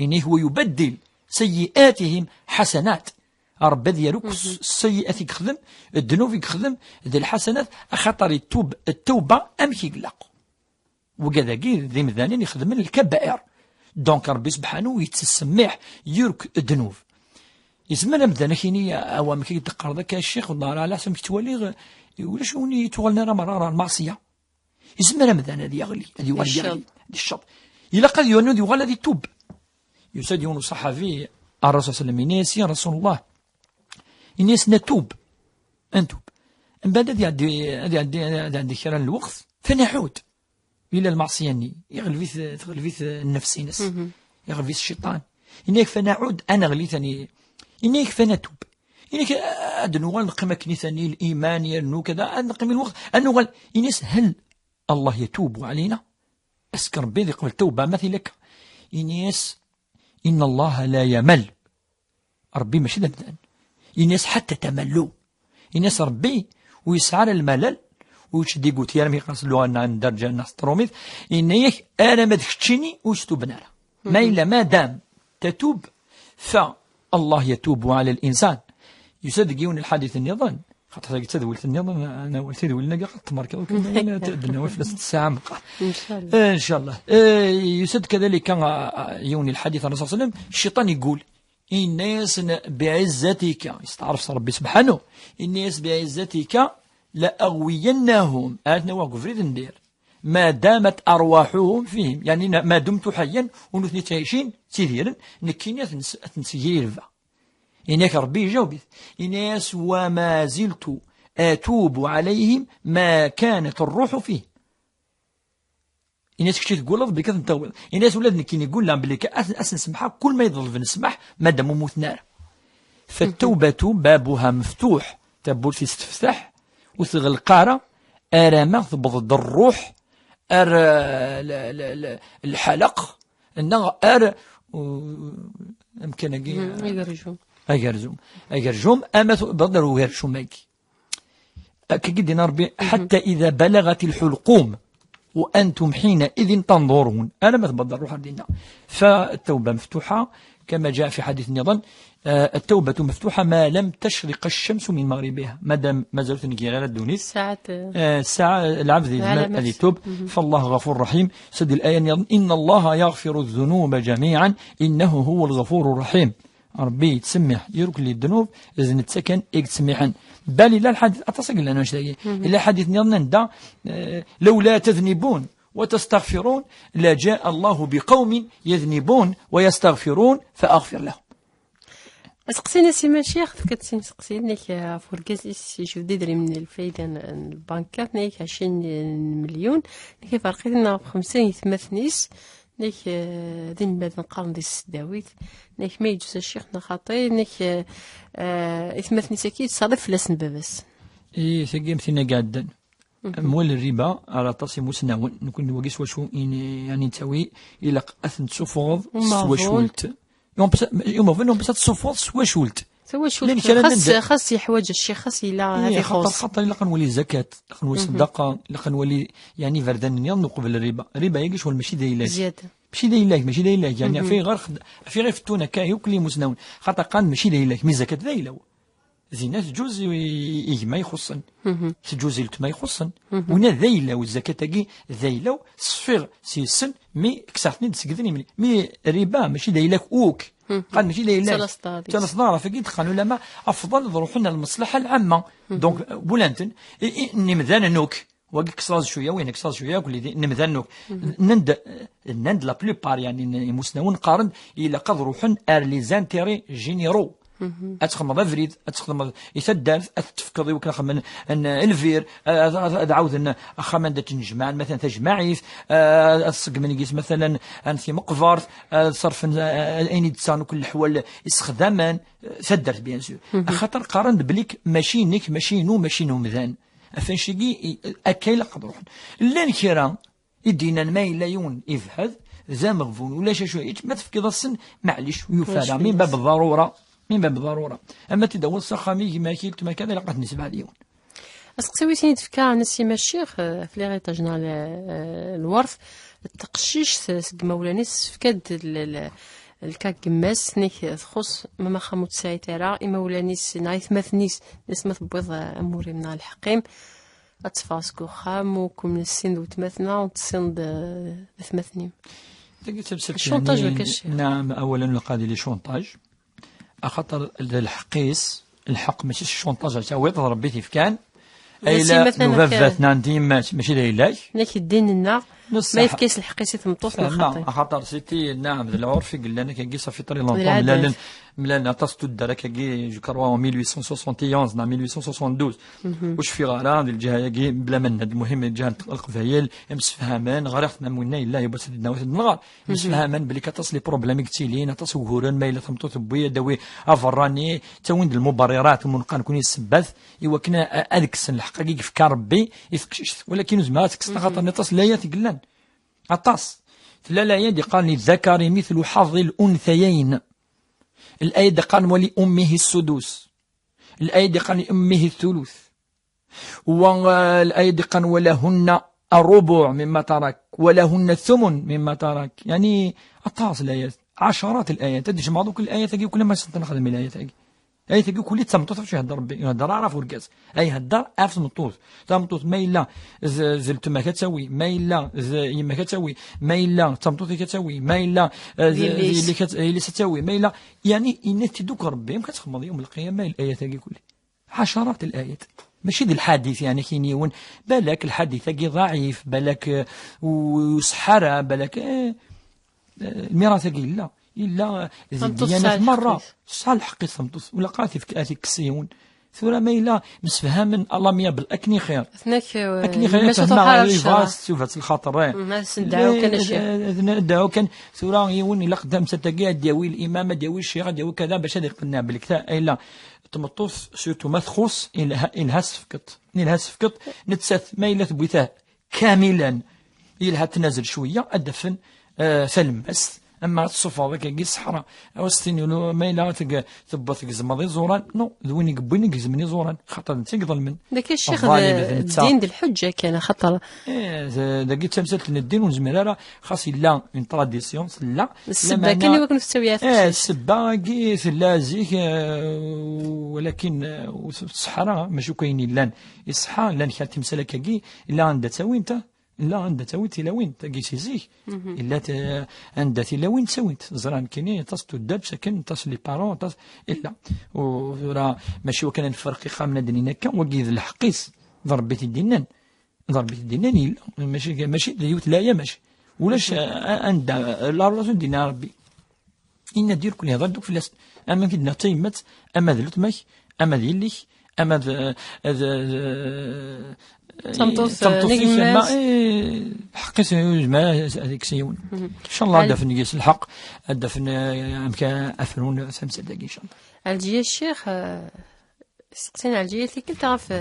B: إنه هو يبدل سيئاتهم حسنات ربي ديالك السيئات يخدم الذنوب يخدم ذي الحسنات أخطر التوبة أم كيقلق وكذا ذي مذانين يخدم من الكبائر دونك ربي سبحانه يتسمح يرك الذنوب يسمى مذانا كيني أوام كي يدقر ذاك الشيخ والله على حسب كتولي ولا شوني تغلنا مرارا المعصية يسمى مذانا هذه يغلي هذه ولي الشط إلا قد يونو يغلى هذه توب يسد يونو صحفي الرسول صلى الله عليه وسلم ينسي رسول الله الناس نتوب أنتوب من بعد هذه عندي كرا الوقت فنعود إلى المعصية ني يغلبيث النفس ناس يغلبيث الشيطان إنك فنعود أنا غليثني إنك فنتوب إنك أدنو نقيم كنيثني الإيمان ينو كذا نقيم الوقت أنو إنس هل الله يتوب علينا أسكر بيذي قبل توبة مثلك إنس إن الله لا يمل ربي ماشي دمدان الناس حتى تملوا الناس ربي ويسعى الملل ويشدي قلت يا رمي قاس له أن درجة الناس تروميث إنك أنا ما دكتشيني ويشتوب نارا ما إلا ما دام تتوب فالله يتوب على الإنسان يصدق يون الحديث النظام خاطر تدولت النظام أنا ولت تدولنا قاعد تماركا وكنا تدنا في الساعة إن شاء الله يصدق كذلك كان يون الحديث عن الرسول صلى الله عليه وسلم الشيطان يقول الناس بعزتك يستعرف ربي سبحانه الناس بعزتك لأغوينهم آتنا واقف ريد ندير ما دامت أرواحهم فيهم يعني ما دمت حيا ونثني تعيشين سيديرا نكيني أتنسيير إنك ربي جاوبت الناس وما زلت أتوب عليهم ما كانت الروح فيه الناس كشي تقول ربي كذا نطول الناس ولادنا كي يقول لهم بلي أسن سمحها كل ما يضل في نسمح ما دام موت نار فالتوبة بابها مفتوح تبول في استفتح وتغلقارة أرامة تبض الروح الحلق النغ يمكن أجرجوم أما تبضروا غيرشوم ماكي كجدنا ربي حتى إذا بلغت الحلقوم وأنتم حينئذ تنظرون أنا ما تبضر روح دينا فالتوبة مفتوحة كما جاء في حديث النظام التوبة مفتوحة ما لم تشرق الشمس من مغربها مادام ما زالت نجي الدونيس ساعة العبد الذي توب فالله غفور رحيم سد الآية إن الله يغفر الذنوب جميعا إنه هو الغفور الرحيم ربي تسمح يرك لي الذنوب إذا نتسكن تسمحا بل إلا الحديث أتصق لنا واش إلا حديث نضنا لولا تذنبون وتستغفرون لجاء الله بقوم يذنبون ويستغفرون فأغفر لهم.
A: سقسينا سيما شيخ كتسين سقسينا فوركاز يشوف ديدري من الفايدة البنكات نيك 20 مليون نيك فرقينا 50 يتمثنيس نيك دين بعد نقارن دي السداويت نيك ما يجوز الشيخ نخاطي نيك يتمثنيس أكيد صادف لسن بابس.
B: إيه ثقيم ثنا قاعدا مول الربا على طاسي مسناون نكون وقيس وشو يعني تسوي إلى أثن تسفوض سواشولت يوم فينهم بس تصفوض سواشولت
A: خاص يحوج الشيخ خاص إلى هذه خاص
B: خاطر إلا قنولي الزكاة قنولي الصدقة إلا قنولي يعني فردان ينض قبل الربا يجيش ولا ماشي دايلاك
A: زيادة
B: ماشي دايلاك يعني في غير في التونة كايوكلي مسناون خاطر قان ماشي دايلاك مي زكاة دايلو زينات جوز ما يخصن سجوز ما يخصن ونا ذيلا والزكاة تاقي ذيلا صفير سيسن مي كسرتني تسقدني مي ربا ماشي ذيلاك اوك قال ماشي لا علاج تنصدر فكي دخلوا لما افضل نروحوا للمصلحه العامه دونك بولانتن نمذان نوك وقت كسراز شويه وين كسراز شويه كل نمذان نوك نند لا بلوبار يعني مسنون قارن الى قد روحن ار لي زانتيري جينيرو اتخدم فريد اتخدم يسدر اتفكر وكنا خمن ان الفير عاود خمن تنجمع مثلا تجمعيف الصق من يقيس مثلا انت مقفر صرف اين تسان كل الحوال استخداما سدرت بيان سور خاطر قارنت بليك ماشي نيك ماشي نو مذان افنشيكي اكايل قدروح لا نكيرا يدينا ما الا يون يفهد زامغفون ولا شويه ما تفكر السن معليش ويفادى من باب الضروره اما تدور السخامي كما كيلت ما كان لقات نسبه اليوم
A: اسقسويتيني تفكر نسيم الشيخ في ليغيتاج نال الورث التقشيش سق مولانيس فكاد الكاك ماس نيك تخص ما خموت سايترا مولانيس نايث مثنيس نسمة بيض اموري من الحقيم اتفاسكو خام وكم السند وتمثنا وتسند ثمثني
B: الشونطاج وكاش نعم اولا القاضي لي شونطاج خاطر الحقيس الحق ماشي الشونطاج تا ويض ربيتي في كان اي لا نوفات نانديم ماشي لا علاج
A: ناك الدين النار ما يفكيس الحقيسي تمطوس
B: نعم خاطر سيتي نعم العرف قال لنا كي صافي طري لونطون ملان تصدو الدار كي جو كروا 1871 نا 1872 واش في غرا الجهه كي بلا من المهم الجهه القبايل مسفهمان غرقت مامونا الا يبا سدنا واحد النهار مسفهمان بلي كتصل لي بروبليم كتيلين تصورن ما الا تمطوط بويا داوي افراني تاوند المبررات ومنقان كوني السباث ايوا كنا هذيك السن الحق كي فكر ربي يفكش ولكن زعما تكسنا خاطر نتصل لا يتقلن عطاس لا لا يدي قال للذكر مثل حظ الأنثيين الآية قال ولأمه السدوس الآية قال لأمه الثلث والآية قال ولهن الربع مما ترك ولهن الثمن مما ترك يعني عطاس الآيات عشرات الآيات تجمع دوك الآيات كل ما نخدم الآيات اي تقول كل تمطوط فيه هضر ربي هضر عرف وركاز اي هضر عرف تمطوط ما الا زلت ما كتسوي ما الا ما كتسوي ما الا تمطوط كتسوي ما الا اللي ستسوي ما الا يعني ان تدوك ربي ما كتخمض يوم القيامه الايات هذه كلها عشرات الايات ماشي ذي الحديث يعني كينيون بالك الحديث كي ضعيف بالك وسحره بالك الميراث لا إلا ديانة مرة صالح قصة مطوس ولا قاتي في آتي كسيون ثورة ما إلا مسفهما الله ميا بالأكني خير أكني خير تهمها ريفاس سوفات الخاطر
A: ندعو كان الشيخ
B: ندعو كان ثورة يون إلا قدام ستقيا دياوي الإمامة دياوي الشيخ دياوي كذا باش هذا يقلنا بالكتاء إلا تمطوس سورتو ما تخص إلها سفكت نتسث ما إلا تبويثاه كاملا إلها تنازل شوية أدفن سلمس اما تصفى ذاك كي الصحراء واستني ما الا تبط زمضي زوران نو ذوين يقبني كزمني زوران خاطر انت ظلمن
A: داك الشيخ الدين ديال الحجه كان خاطر
B: داك تمثلت الدين ونزمراره خاص لا من تراديسيون لا
A: السبه كان يمكن في السويات
B: السبه كي لا زيك ولكن الصحراء ماشي كاينين لان الصحراء لان كانت تمثل كي الا عندها تسوي انت لا عندها تاويت إلا وين تقيسي زيك إلا عندها إلا وين تسويت زران كيني تصل الدب سكن تصل لي بارون تصل إلا ورا ماشي وكان الفرق خامنا دنينا كان وقيد الحقيس ضربت الدينان إلا ماشي ديوت لا يا ماشي ولاش عندها لا رسول دينا ربي إن دير كل هذا دوك في الأسد أما كدنا تيمت أما ذلت ماك أما ذيلك أما
A: تمطوس نجماس
B: حقي سيوجما هذيك سيون ان شاء الله دفن يس الحق دفن امكان افرون سمسه دقيقه ان شاء الله
A: الجيه الشيخ سقسينا الجيه اللي كنت تعرف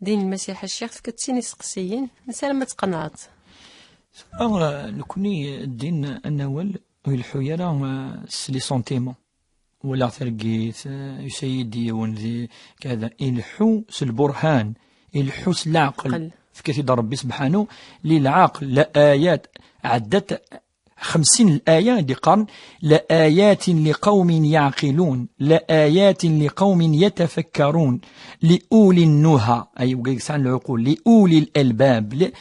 A: دين المسيح الشيخ كتسيني سقسيين نسال ما تقنعت
B: لكوني الدين النوال والحيره لي سونتيمون ولا ترقيت سيدي ونذي كذا الحو البرهان الحس العقل في كتاب ربي سبحانه للعقل لآيات عدت 50 الآية دي قرن لآيات لقوم يعقلون لآيات لقوم يتفكرون لأولي النهى أي وقيس عن العقول لأولي الألباب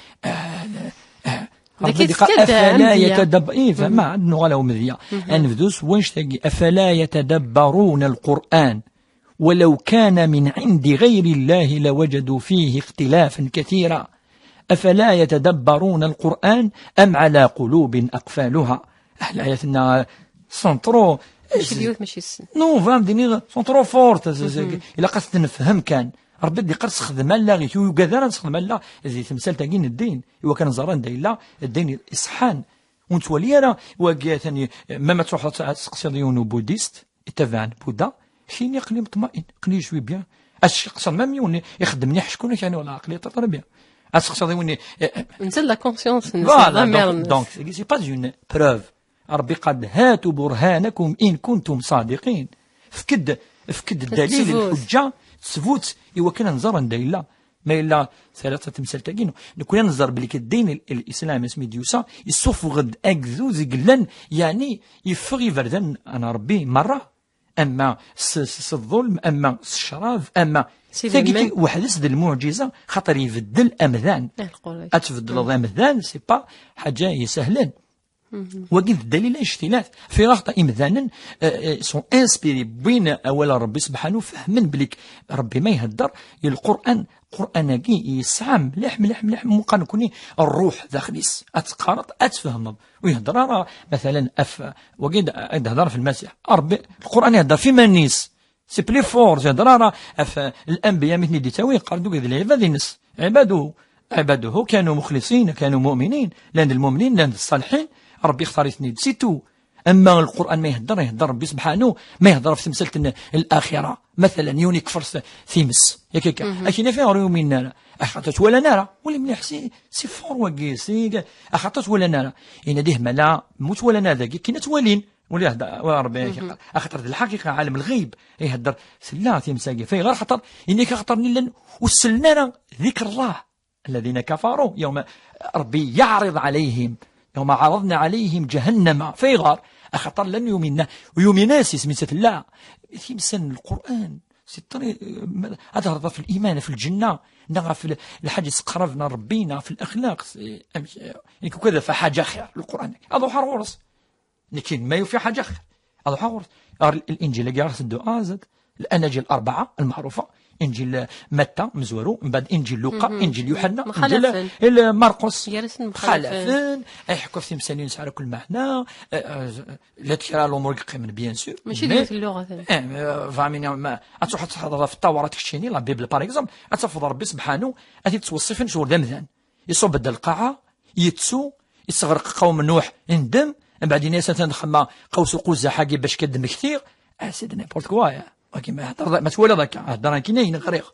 B: أفلا يتدبر فما عندنا غلا مذيا أنفدوس وينش تاقي أفلا يتدبرون القرآن ولو كان من عند غير الله لوجدوا فيه اختلافا كثيرا أفلا يتدبرون القرآن أم على قلوب أقفالها أهل آياتنا سنترو نو فهمتني سنترو فورت إلا قصد نفهم كان ربي دي قرص خدمه لا غي يقدر نخدم لا زي تمثال تاقين الدين إوا كان زران دايلا الدين الإصحان ونتولي أنا واقع ثاني ما تروح تسقسي ديونو بوديست اتبعن بودا شيني يقلي مطمئن قلي شوي بيان اش قصر ما ميوني يخدمني شكون يعني ولا عقلي تطر بيان اسقسي ديوني
A: نزل لا كونسيونس
B: دونك سي با اون بروف ربي قد هاتوا برهانكم ان كنتم صادقين فكد الدليل الحجه تثبت إوا كان نزر ندايلا ما إلا ثلاثة تمثال تاقينو نكون نزر بليك الدين الإسلام اسمي ديوسا يصف غد أكذوز قلن يعني يفغي فردن أنا ربي مرة أما الظلم أما الشراف أما تاقيتي وحدث ذي المعجزة خاطر يبدل أمذان أتبدل الأمذان سي با حاجة يسهلن وقيل الدليل اجتلاف في رغطة إمذانا سون انسبيري بين أولا ربي سبحانه فهمن بليك ربي ما يهدر القرآن كي يسعى مليح ممكن يكون الروح داخليس أتقارط أتفهم ويهدر مثلا وقيل يهدر في المسيح ربي القرآن يهدر في منيس سي بلي فور يهدر الأنبياء مثل دي تاوي قردوا كذا العباد ينس عباده كانوا مخلصين كانوا مؤمنين لأن المؤمنين لأن الصالحين ربي اختار اثنين سيتو. أما القرآن ما يهدر ربي سبحانه ما يهدر في تمثلة الآخرة مثلا يونيك فرس ثيمس ياك أكينا فيها ريو من نارا أخطت ولا نارا ولا مليح سي فور وقيسي أخطت ولا نارا إن ديه ملا موت ولا نارا كينا توالين ولا ربي أخطر الحقيقة عالم الغيب يهدر سلا ثيمساقي في غير خطر إنك خطرني لن وسلنا ذكر الله الذين كفروا يوم ربي يعرض عليهم يوم عرضنا عليهم جهنم في غار أخطر لن يؤمننا ويؤمناس اسم الله في مسن القرآن ستري هذا في الإيمان في الجنة نغا في الحاجة قربنا ربينا في الأخلاق يعني كذا فحاجة خير القرآن هذا حرورس لكن ما يوفي حاجة خير هذا حرورس الإنجيل اللي قرأت الدعاء الأناجيل الأربعة المعروفة إنجيل متى مزورو من بعد إنجيل لوقا إنجيل يوحنا إنجيل مرقس خلفين يحكوا في تمثالين على كل معنى لا تكرا الأمور قيمة بيان سور
A: ماشي ديك اللغة
B: فاهمين ما أتروح تحضر في التوراة تكشيني لا بيبل باغ اكزومبل أتفضل ربي سبحانه أتي توصفن شغل دمذان يصوب بدل القاعة يتسو يستغرق قوم نوح اندم من بعد ناس تنخما قوس قوزة حاجة باش كدم كثير سيدنا نيبورت كوايا ولكن ما تولى ذاك هضر كاين أين غريق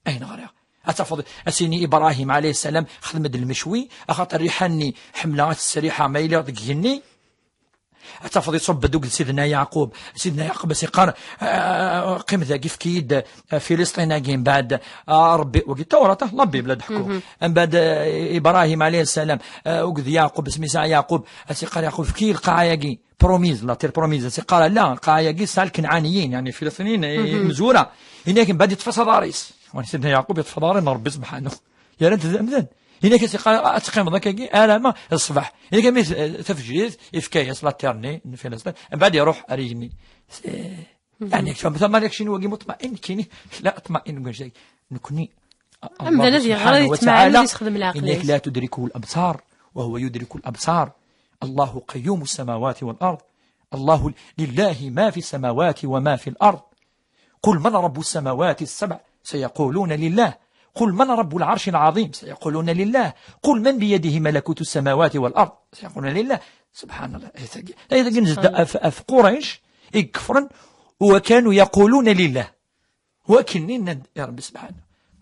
B: أين غريق أتفضل أسيني إبراهيم عليه السلام خدم المشوي أخاطر ريحني حملات السريحة ما يلا ذكيني أتفضل يصب دوق سيدنا يعقوب بس يقار قيم ذا كيف كيد فلسطين كين بعد ربي وقت توراة ربي بلا ضحكوا من بعد إبراهيم عليه السلام وقد يعقوب اسمي ساعة يعقوب أسيقار يعقوب في كي القاعية بروميز لا تير بروميز أسيقار لا قاعية سال كنعانيين يعني فلسطينيين مزورة هناك من بعد يتفصل داريس سيدنا يعقوب يتفصل ربي سبحانه يا رد ذا هناك سيقال أتقيم ذاك أنا ما الصباح هناك مثل تفجير إفكاية صلاة تيرني في الأسبوع بعد يروح أريجني يعني مثلا ما لك شنو وجي مطمئن كيني لا أطمئن وجه شيء نكوني
A: أما الذي غيرت معنا يستخدم العقل
B: إنك لا تدركه الأبصار وهو يدرك الأبصار الله قيوم السماوات والأرض الله لله ما في السماوات وما في الأرض قل من رب السماوات السبع سيقولون لله قل من رب العرش العظيم سيقولون لله قل من بيده ملكوت السماوات والأرض سيقولون لله سبحان الله إذا كنت في قريش يكفرن وكانوا يقولون لله وكنين يا رب سبحانه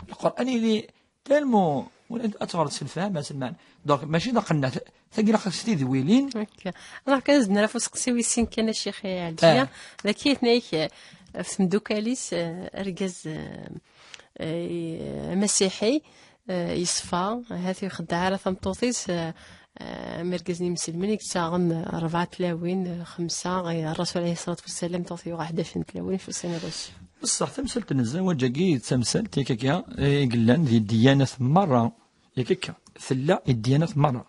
B: القرآن اللي تلمو أتغرد سلفها سلمان دونك ماشي نقلنا ثقيل قصتي ذويلين
A: راه كنزدنا راه فسقسي ويسين كان الشيخ عالجية لكن هناك في مدوكاليس رجاز مسيحي يصفى هذه خدعة على ثمطوطيس مركزني مسلمين يكتاغن 4 تلاوين 5 غير الرسول عليه الصلاة والسلام توفي 11 تلاوين في السنة باش
B: بصح تمثلت الزواج جاكي تمثلت ياكا قلان ذي الديانة مرة ياكا ثلا الديانة مرة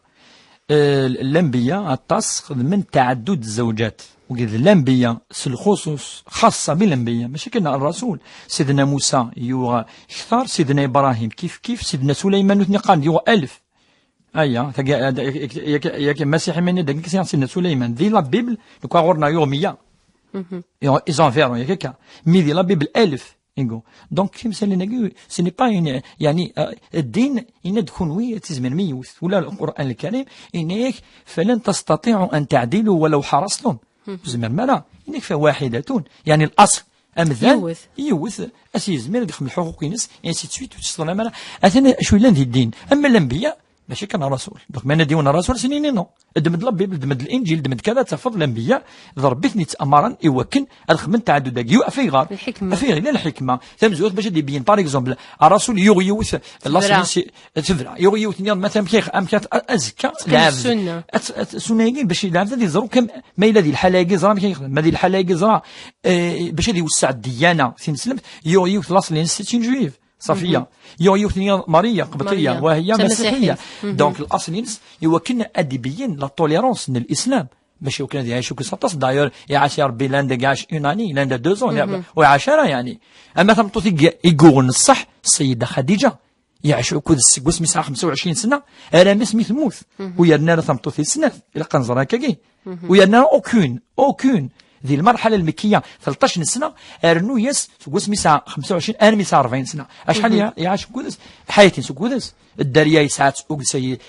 B: الأنبياء الطاس من تعدد الزوجات، وقد الأنبياء الخصوص خاصة بالأنبياء، ماشي كنا الرسول سيدنا موسى يوغا كثار، سيدنا إبراهيم كيف سيدنا سليمان وثني قال يوغا 1000. أيا ياك مسيحي من داك سيدنا سليمان ذي لا بيبل نكوا غورنا يوغ 100 إذا فيرون ياك مي ذي لا بيبل 1000 إنكو. دونك كيما سالينا سي ني با يعني الدين إن تكون وي تزمن ميوث ولا القرآن الكريم إنك فلن تستطيعوا أن تعدلوا ولو حرصتم زمن مالا إنك فواحدة يعني الأصل أمثال يوث أسيزمير دخل الحقوق ينس انسي تسويت وتصلنا مالا أثناء شو لان ذي الدين. أما الأنبياء ماشي كان رسول دونك ما نديونا رسول سنين نو دمد البيبل دمد الانجيل دمد كذا تفضل الانبياء ضربتني تامرا يوكن الخمن تعدد داك في غار
A: الحكمه
B: في غير الحكمه تمزوت باش يبين باغ اكزومبل الرسول يوث الله تفرع يوث مثلا كيخ ام كات ازكى
A: السنه
B: السنه باش يلعب ذي زرو كم ما الى ذي الحلاقي زرا كيخدم ما ذي الحلاقي زرا باش يوسع الديانه سلم يوث لاصل انستيتيون جويف صفية يوثنيا ماريا قبطية وهي مسيحية. دونك الأصل يوكلنا أدبيين لا توليرونس من الإسلام باش يوكلنا يعيشوا كسطاس داير يعيش ربي لاندا عاش يوناني لاندا 2 وعشرة يعني. أما ثمطوتي يقول الصح السيدة خديجة يعيشوا كود السكوس مساحة 25 سنة أنا مسميث موث ويرنا ثمطوتي سنة إلى قنزرة كاكي ويرنا أوكون ذي المرحلة المكية 13 سنة أرنو يس سكوس مسا 25 أنا مسا 40 سنة أشحال يعيش كودس حياتي سكودس الدريا يساعد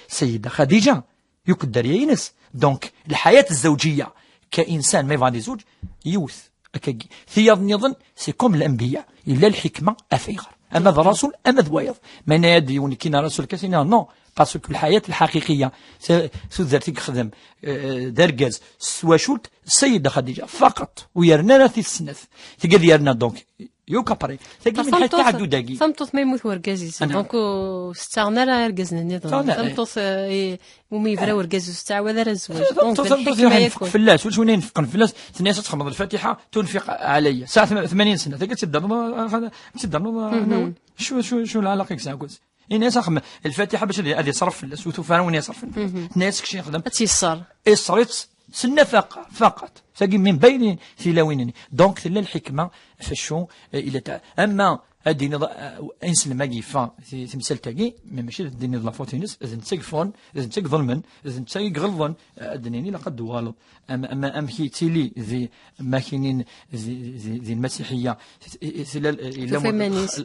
B: سيدة خديجة يوك الدريا ينس. دونك الحياة الزوجية كإنسان ما يفعل زوج يوث أكاكي ثياب نظن سيكم الأنبياء إلا الحكمة أفيغر أما ذا رسول أما ذويض ما نادي ونكينا رسول كاسينا نو باسكو الحياة الحقيقية سوذرتك خدم درجز سواشولت السيدة خديجة فقط ويرنا في السنث تقول يرنا دونك يوكا بري تقول من حتى عدو داقي
A: ثمطوث ما يموت ورقازي دونك استغنى راه رقزنا النظام ثمطوث ومي برا ورقازي استعوى ذا الزواج دونك الحكمة يكون
B: فلاس واش وين نفقن فلاس ثنيا تخمض الفاتحة تنفق عليا ساعة 80 سنة تقول تبدا شو العلاقة كساكوز الناس أخم الفاتحة باش هذه صرف الناس وتفاهم وين يصرف الناس كشي يخدم
A: تيسر
B: إصريت سنة فقط ساقي من بين ثلاوين دونك ثلا الحكمة فشو إلى أما الدين إنسان ما جيفا تمثال تاقي ماشي الدين لا فوتينس إذا نتسقفون إذا نتسق ظلما إذا نتسق غلظا الدنيا لقد والو أما أمشي تيلي ذي ماكينين ذي المسيحية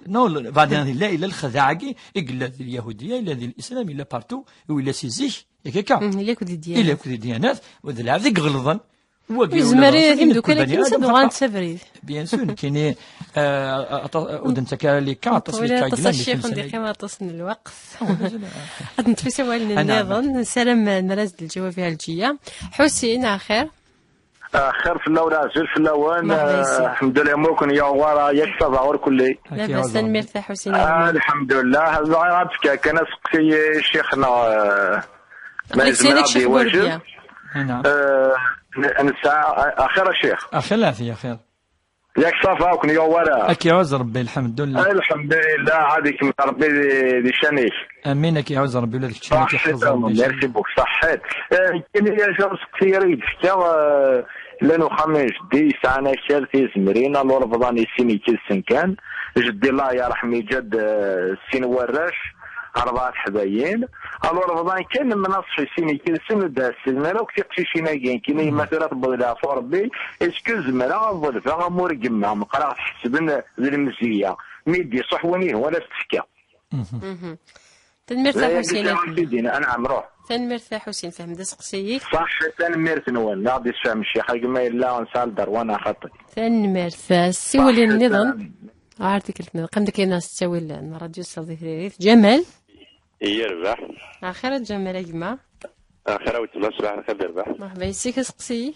B: نو بعدين لا إلى الخزاعي إلا ذي اليهودية إلا ذي الإسلام إلا بارتو وإلا سيزيش ياكا
A: إلا كود
B: الديانات وذي العذق غلظا
A: زمري تمدوك لكن سدوغان تسافري
B: بيان سور كاين ودنت كالي كاطس
A: ولا الشيخ ندير كما تصن الوقت غادي نتفسوا على النظام سلام نراز الجواب فيها الجيه حسين اخر
H: خير في الاولى زير في الاوان الحمد لله ممكن يا ورا يكفى ظهور كلي
A: لاباس مرتاح حسين
H: الحمد لله زعرتك كان سقسي شيخنا
A: ما يسالكش واجب
B: نعم
H: أخير الشيخ
B: أخير لا في أخير
H: ياك صافا وكن يا ورا
B: أكي عز ربي الحمد لله
H: الحمد لله عادك من ربي لشانيك
B: أمين أكي عز ربي ولادك تشانيك يحفظ ربي
H: ميرسي بوك صحيت كاين يا شخص كثير يدفكا لانو خميس دي ساعة شارتي زمرينا لور فضاني سيني كيسن كان جدي الله يرحمي جد سين وراش 4 حبايين الو رمضان كان من نصف سيني كل سنه دا السلمانه وكتي شي كاين مثلا تبغي ربي اسكو زمرا ظلفه مرقمه مقرا حسبنا المزيه ميدي صحوني ولا تفكا
A: تنمرتاح حسين
H: انا عمروح
A: تنمرتاح حسين فهم دا سقسيك
H: صح تنمرت نوال لا غادي تفهم الشيخ ما الا نسال دار وانا خطي
A: تنمرتاح سولي النظام عارفك قمت كاين تساوي لنا راديو صديق جمال
I: يربح
A: اخر جمال يا جماعه
I: اخر وتما صباح الخير يربح
A: مرحبا يسيك سقسي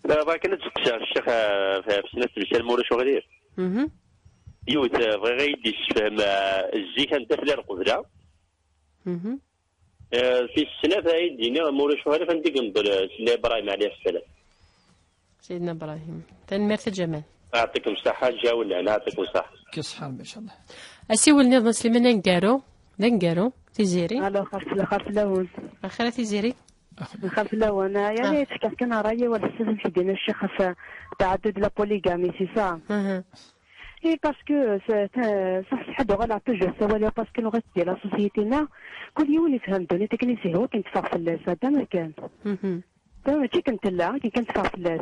I: لا باك نتسقسي الشيخ في سنه تمشي المورش وغير يوت بغي غيدي يفهم الزي كان تفلي القبله في السنه فايدينا مورش وغير فندق نضل سيدنا ابراهيم عليه السلام
A: سيدنا ابراهيم تنمرت جمال
I: يعطيكم الصحه جاونا انا يعطيكم الصحه
B: كيصحى ما شاء الله
A: اسيول نظام سليمان نكارو تيزيري
J: الو خاف لاوز
A: اخر تيزيري
C: نخاف لا انا يعني تفكر كان رايي ولا السيستم في دينا الشيخ في تعدد لا بوليغامي سي سا اي باسكو صح حد غلا توجور سوا باسكو لغه ديال لا سوسيتينا كل يوم يفهم دوني تكنيسي هو كنتفاق في الناس هذا ما كان ماشي كنت لا كنتفاق في الناس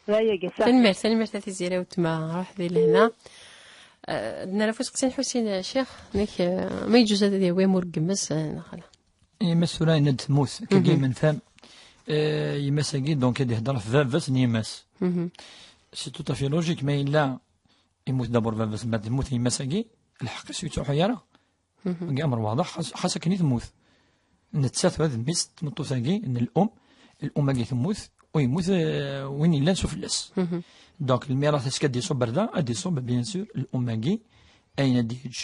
C: رايي كاع
A: سلمير تزيرا وتما روح دي لهنا عندنا لافوس قسين حسين شيخ نيك ما يجوز هذا ديال ويمور قمص نخلا
B: يمس ولا ند موس كي من فهم يمس كي دونك هذه هضره في فافس نيمس سي تو تافي لوجيك ما الا يموت دابور فافس بعد يموت يمس كي الحق سيتو حيره كاع امر واضح خاصك ني تموت نتسات هذا الميس تمطو ثاقي ان الام كي تموت ويموت وين الا نشوف اللاس دونك الميراث اش كدي صوب بردا ادي صوب بيان سور الام كي اين ديج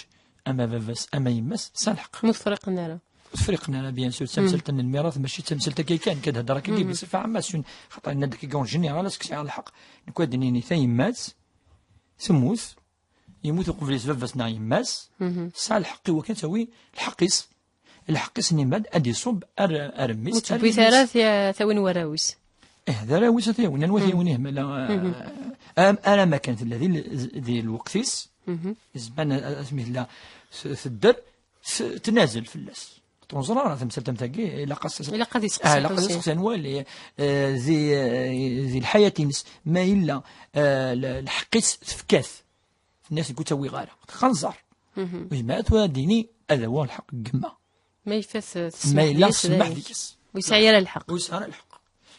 B: اما فافس اما يمس سالحق
A: مفرقنا لا
B: فرقنا بيان سور تمثلت ان الميراث ماشي تمثلت كي كان كتهضر كي بصفه عامه خاطر عندنا داك كون جينيرال سكسي على الحق نكون دنيني ثاني مات سموث يموت قبل سبب نا يماس سا الحق هو كتسوي الحقيس نيماد ادي صوب ارميس
A: وتبي ثلاث يا ثوين وراويس
B: هذا راويس ثوين نوثي ونهم انا ما كانت الذي ذي الوقتيس زمان سميت في الدر تنازل في اللاس تنظر راه تمثل تمتاكي لا قصص
A: لا قد يسقسي
B: لا قد يسقسي نوالي ذي الحياة ما إلا الحقيس تفكاث الناس يقول تسوي غارة خنزر وجماعات واديني هذا هو الحق قمة
A: ما يفاس
B: ما إلا تسمح ديكس
A: ويسعير الحق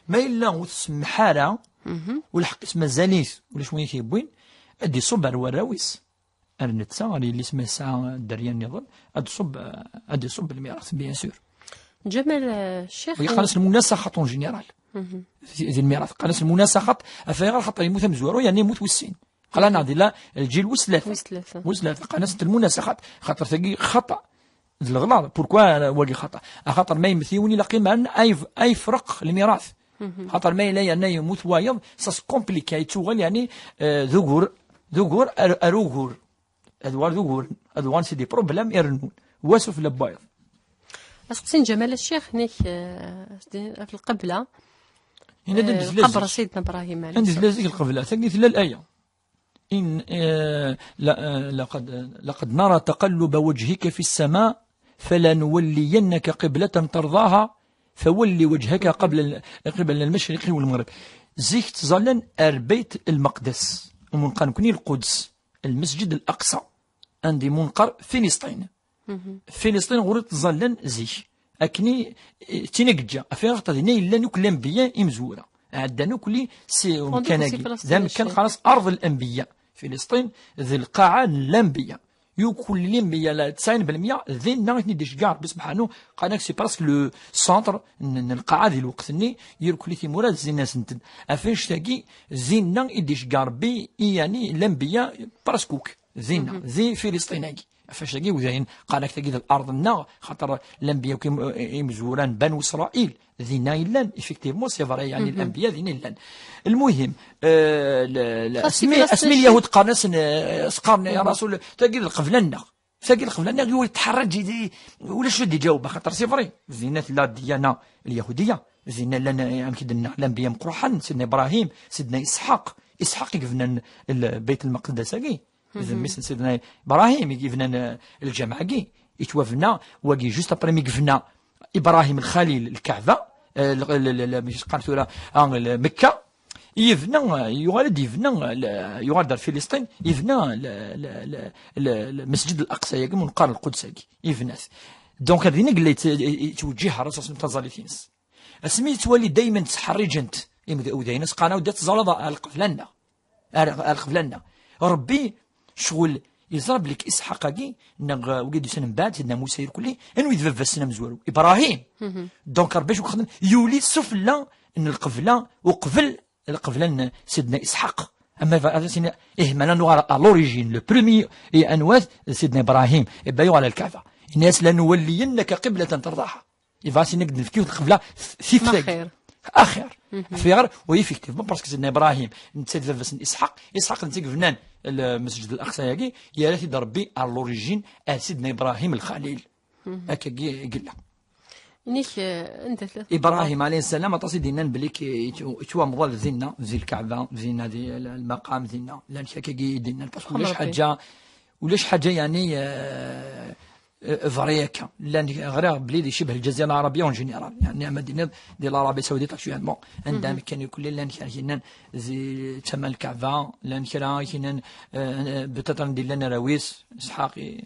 B: ما إلا وتسمح حارة والحقيس مازاليس ولا شويه كيبوين ادي صبر وراويس النتسا اللي اسمه الساعة الدريان نظن ادي صب الميراث بيان سور
A: جمال الشيخ
B: ويقالس المناسخة اون جينيرال ذي الميراث قالس المناسخة افيغ خاطر يموت مزورو يعني يموت وسين قال نعدي لا الجيل وسلاث قالس المناسخات خاطر ثقي خطأ الغلط بوركوا واقي خطأ خاطر ما يمثيوني لا قيمة اي فرق الميراث خاطر ما إلا يعني يموت وايض ساس كومبليكا يتوغل يعني ذوغور اروغور ادوار ذوغور ادوار سي دي بروبليم يرنون واسو في البايض
A: اسقسين جمال الشيخ نيك في القبلة
B: هنا
A: قبر سيدنا ابراهيم عليه
B: عندي لازق القبلة ثاني لا الآية إن لقد نرى تقلب وجهك في السماء فلنولينك قبلة ترضاها فولي وجهك قبل المشرق والمغرب زيك تظلن بيت المقدس ومنقر كوني القدس المسجد الأقصى عندي منقر فلسطين غورت تظلن زيك أكني تينقجا أفيغ تديني إلا نوك الأنبياء إمزورة عندنا كلي سي كان كان خلاص أرض الأنبياء فلسطين ذي القاعة الأنبياء يوكل الأنبياء لا 90% ذي ناغتني ديش كار بسبحانه قالك سي براسك لو سونتر القاعة ذي الوقت ني يركلي تيمورا زينا سنتد أفاش تاكي زينا يديش كار بي يعني الأنبياء براسكوك زينا ذي فلسطيناكي فاش تاكي وذاين قالك تاكي الارض النا خاطر الانبياء يمزوران بنو اسرائيل ذينا يلان افكتيفمون سي فري يعني الانبياء ذينا يلان المهم اسمي اليهود قارن يا رسول تاكي القفلنا يقول تحرج ولا شو دي جاوب خاطر سي فري زينا لا الديانه اليهوديه زينا لنا يمكن الانبياء مقروحا سيدنا ابراهيم سيدنا اسحاق يقفنا بيت المقدس كي إذا مثل سيدنا إبراهيم يقفنا الجامعة كي يتوفنا وكي جوست أبري يقفنا إبراهيم الخليل الكعبة مش قالت ولا مكة يفنا يغالد يغادر فلسطين يفنا المسجد الأقصى يقي منقار القدس يقي يفناث دونك هذه اللي توجهها الرسول تزاليتينس اسمي تولي دائما تحرجنت وداينس قناه ودات زلط القفلنا ربي شغل يزرب لك اسحاق كي وقيد سنه بعد سيدنا موسى يركلي انو يذبف السنه مزوالو ابراهيم دونك ربي شو خدم يولي سفلا ان القفله وقبل القفله سيدنا اسحاق اما هذا سيدنا مالا نوار لوريجين لو برومي انواث سيدنا ابراهيم يبايو على الكعبه الناس لنولينك قبله ترضاها يفاسي نقد نفكيو القفله في اخر فيغر ويفيكتيفمون باسكو سيدنا ابراهيم نتسد بس اسحاق نتيك فنان المسجد الاقصى ياكي يا ريت ربي على لوريجين سيدنا ابراهيم الخليل هكا قلنا
A: نيك انت
B: ابراهيم عليه السلام اتصي دينا بليك يتوا مضل زينا زي الكعبه زينا دي المقام زينا لان كي دينا ولاش حاجه يعني فريكا لان غير بليد يشبه الجزيره العربيه اون جينيرال يعني مدينه ديال العربيه السعوديه اكشوالمون عندها كان كل لان كاين زي تما الكعبه لان كاين بتاتر ندير لنا راويس اسحاقي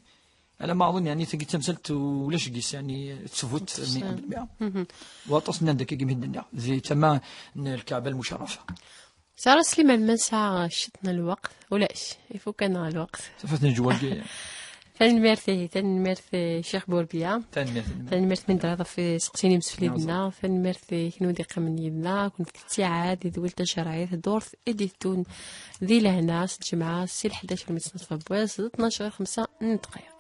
B: على ما اظن يعني ثقيت تمثلت ولاش قيس يعني تفوت 100% وتصلنا داك كيما الدنيا زي تما الكعبه المشرفه.
A: ساره سليمان ما ساعه شتنا الوقت ولاش يفو كان الوقت
B: صفتنا الجوال
A: تنمرثي شيخ بوربيا تنمرث من درا في سقسيني مسفليدنا تنمرثي كنو دقه من يدنا كنت كتيعاد ذوي التشرعيه دور اديتون ذي لهنا الجمعه السي 11 من صنف بواز 12 5 دقائق.